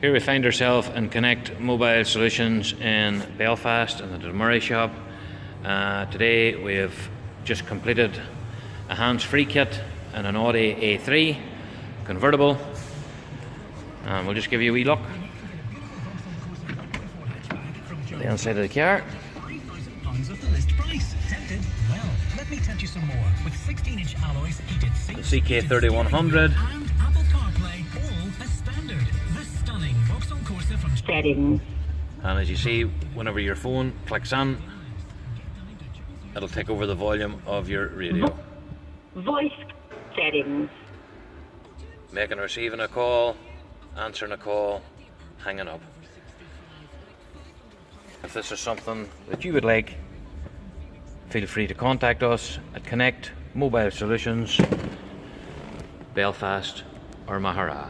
Here we find ourselves in Connect Mobile Solutions in Belfast in the Murray shop. Today we have just completed a hands-free kit and an Audi A3 convertible. We'll just give you a wee look. The inside of the car. £3,000 off the list price. Tempted? Well, let me tempt you some more with 16-inch alloys, heated seats, The CK3100. and Apple CarPlay, all as standard. The stunning Vauxhall Corsa from Settings. And as you see, whenever your phone clicks on, it'll take over the volume of your radio. Voice settings. Making and receiving a call, answering a call, hanging up. If this is something that you would like, feel free to contact us at Connect Mobile Solutions, Belfast or Mahara.